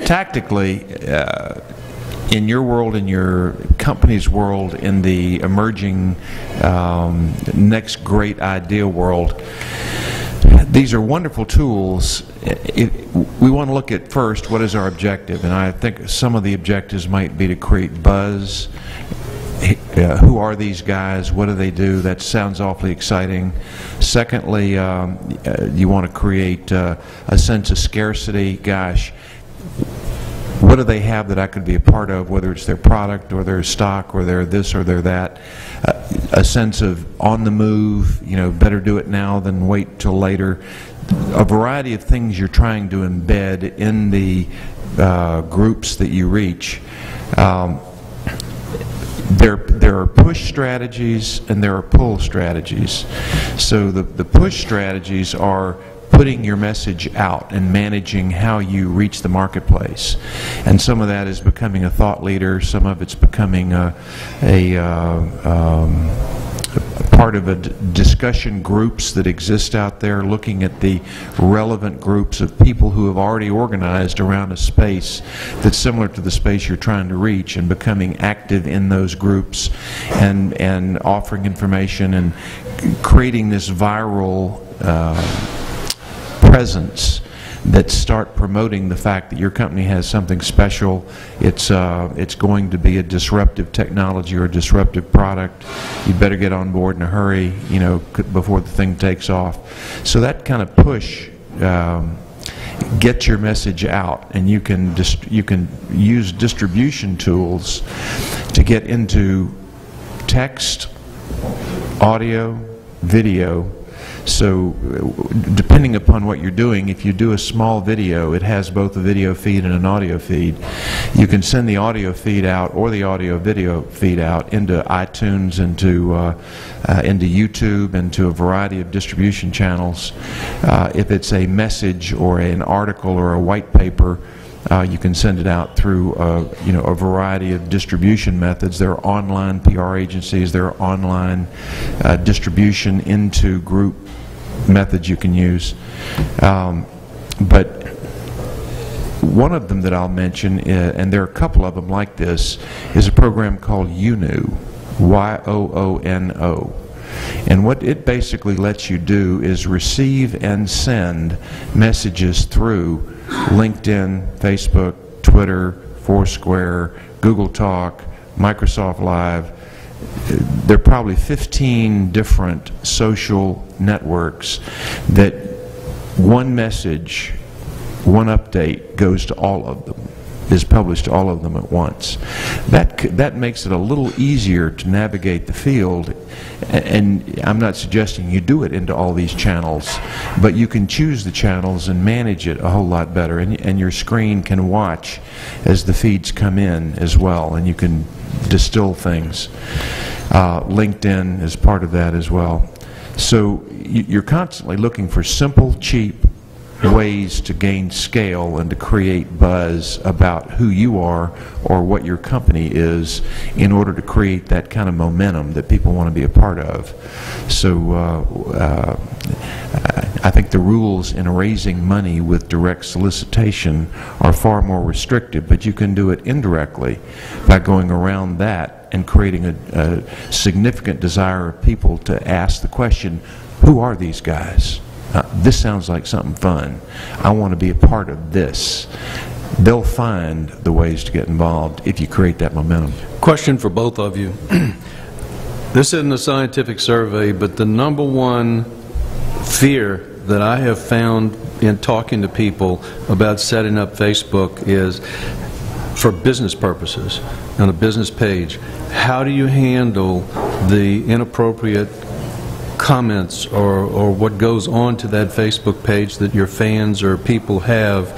tactically, in your world, in your company's world, in the emerging next great idea world, these are wonderful tools. We want to look at first what is our objective, and I think some of the objectives might be to create buzz. Who are these guys? What do they do? That sounds awfully exciting. Secondly, you want to create a sense of scarcity. Gosh, what do they have that I could be a part of, whether it's their product or their stock or their this or their that. A sense of on the move, you know, better do it now than wait till later. A variety of things you're trying to embed in the groups that you reach. There are push strategies and there are pull strategies. So the push strategies are putting your message out and managing how you reach the marketplace. And some of that is becoming a thought leader, some of it's becoming a part of discussion groups that exist out there, looking at the relevant groups of people who have already organized around a space that's similar to the space you're trying to reach, and becoming active in those groups and offering information and creating this viral presence that start promoting the fact that your company has something special. It's going to be a disruptive technology or a disruptive product. You better get on board in a hurry, you know, before the thing takes off. So that kind of push gets your message out, and you can use distribution tools to get into text, audio, video. So depending upon what you're doing, if you do a small video, it has both a video feed and an audio feed. You can send the audio feed out or the audio video feed out into iTunes, into YouTube, into a variety of distribution channels. If it's a message or an article or a white paper, you can send it out through you know, a variety of distribution methods. There are online PR agencies, there are online distribution into group methods you can use. But one of them that I'll mention, and there are a couple of them like this, is a program called YOONO, Y-O-O-N-O. And what it basically lets you do is receive and send messages through LinkedIn, Facebook, Twitter, Foursquare, Google Talk, Microsoft Live. There are probably 15 different social networks that one message, one update goes to all of them, is published to all of them at once. That makes it a little easier to navigate the field, and I'm not suggesting you do it into all these channels, but you can choose the channels and manage it a whole lot better, and your screen can watch as the feeds come in as well, and you can distill things. LinkedIn is part of that as well. So you're constantly looking for simple, cheap ways to gain scale and to create buzz about who you are or what your company is, in order to create that kind of momentum that people want to be a part of. So I think the rules in raising money with direct solicitation are far more restrictive, but you can do it indirectly by going around that and creating a significant desire of people to ask the question, who are these guys? This sounds like something fun. I want to be a part of this. They'll find the ways to get involved if you create that momentum. Question for both of you. This isn't a scientific survey, but the number one fear that I have found in talking to people about setting up Facebook is for business purposes, on a business page. How do you handle the inappropriate comments or what goes on to that Facebook page that your fans or people have?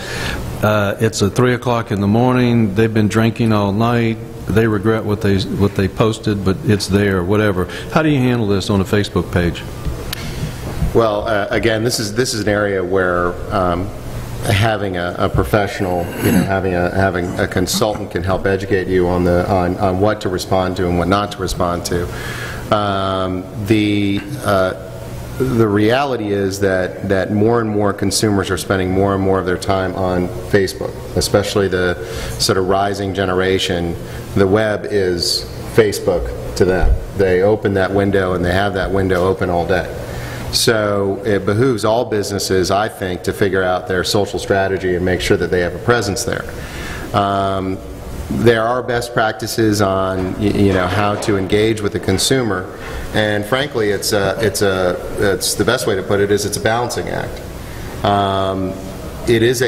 It's at 3 o'clock in the morning, they've been drinking all night, they regret what they posted, but it's there, whatever. How do you handle this on a Facebook page? Well, again, this is an area where having a professional, having a consultant can help educate you on what to respond to and what not to respond to. the reality is that more and more consumers are spending more and more of their time on Facebook, especially the sort of rising generation. The web is Facebook to them. They open that window and they have that window open all day. So it behooves all businesses, I think, to figure out their social strategy and make sure that they have a presence there. There are best practices on how to engage with the consumer, and frankly, it's the best way to put it is it's a balancing act. It is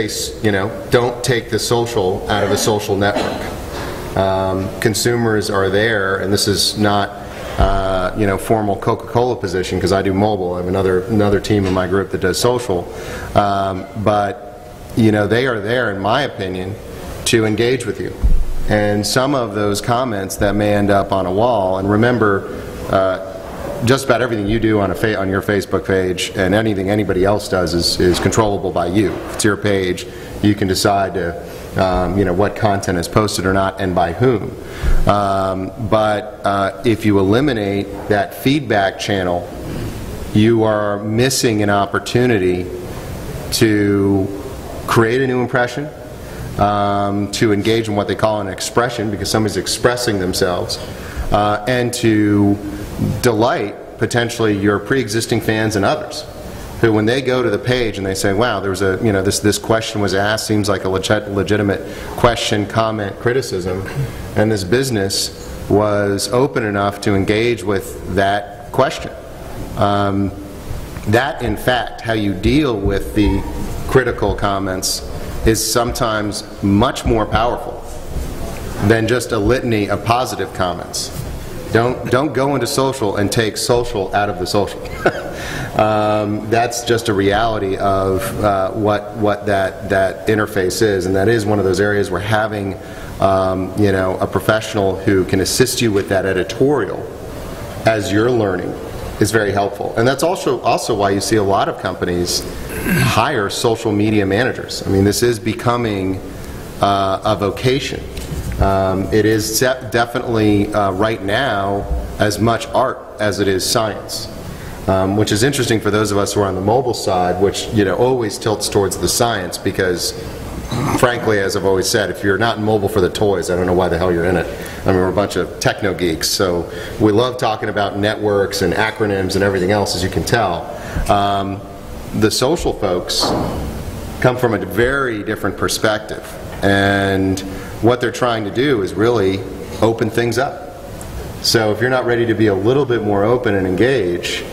don't take the social out of a social network. Consumers are there, and this is not formal Coca-Cola position because I do mobile. I have another team in my group that does social, but they are there, in my opinion, to engage with you. And some of those comments that may end up on a wall, and remember, just about everything you do on your Facebook page and anything anybody else does is controllable by you. If it's your page, you can decide to, what content is posted or not and by whom. But if you eliminate that feedback channel, you are missing an opportunity to create a new impression, to engage in what they call an expression, because somebody's expressing themselves, and to delight potentially your pre-existing fans and others, who, when they go to the page and they say, wow, there was this question was asked, seems like a legitimate question, comment, criticism, and this business was open enough to engage with that question. That, in fact, how you deal with the critical comments is sometimes much more powerful than just a litany of positive comments. Don't go into social and take social out of the social. That's just a reality of what that interface is, and that is one of those areas where having a professional who can assist you with that editorial as you're learning is very helpful. And that's also why you see a lot of companies hire social media managers. I mean, this is becoming a vocation. It is definitely right now as much art as it is science, which is interesting for those of us who are on the mobile side, which always tilts towards the science, because frankly, as I've always said, if you're not in mobile for the toys, I don't know why the hell you're in it. I mean, we're a bunch of techno geeks, so we love talking about networks and acronyms and everything else, as you can tell. The social folks come from a very different perspective, and what they're trying to do is really open things up. So if you're not ready to be a little bit more open and engage,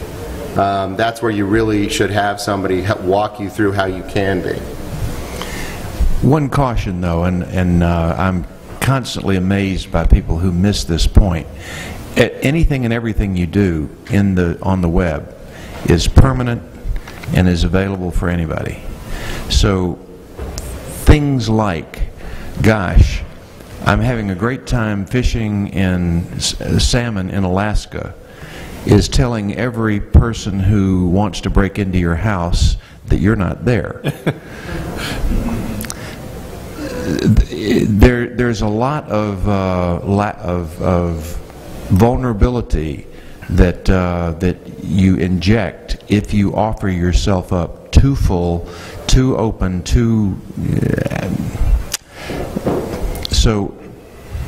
that's where you really should have somebody walk you through how you can be. One caution, though, and I'm constantly amazed by people who miss this point. Anything and everything you do on the web is permanent and is available for anybody. So things like, gosh, I'm having a great time fishing in salmon in Alaska, is telling every person who wants to break into your house that you're not there. There's a lot of vulnerability that you inject if you offer yourself up too full, too open, too. So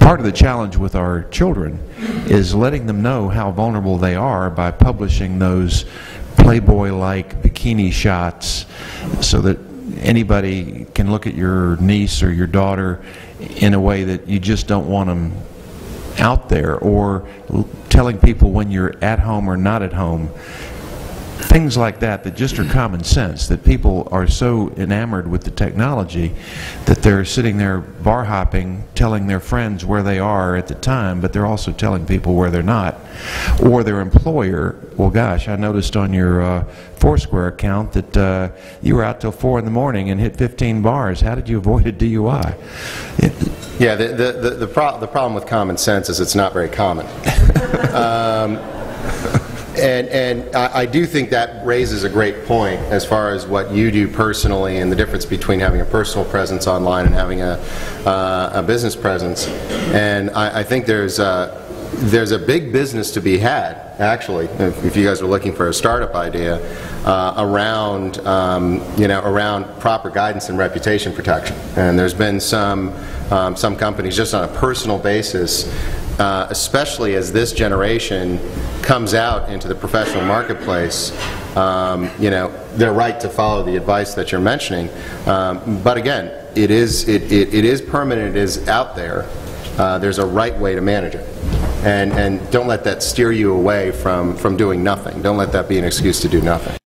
part of the challenge with our children is letting them know how vulnerable they are by publishing those Playboy-like bikini shots, so that anybody can look at your niece or your daughter in a way that you just don't want them out there, or telling people when you're at home or not at home. Things like that just are common sense, that people are so enamored with the technology that they're sitting there bar hopping, telling their friends where they are at the time, but they're also telling people where they're not. Or their employer, well gosh, I noticed on your Foursquare account that you were out till 4 in the morning and hit 15 bars. How did you avoid a DUI? Yeah, the problem with common sense is it's not very common. And I do think that raises a great point as far as what you do personally and the difference between having a personal presence online and having a business presence. And I think there's there's a big business to be had, actually, if you guys are looking for a startup idea, around, around proper guidance and reputation protection. And there's been some companies, just on a personal basis, especially as this generation comes out into the professional marketplace, they're right to follow the advice that you're mentioning. But again, it is permanent, it is out there. There's a right way to manage it. And don't let that steer you away from doing nothing. Don't let that be an excuse to do nothing.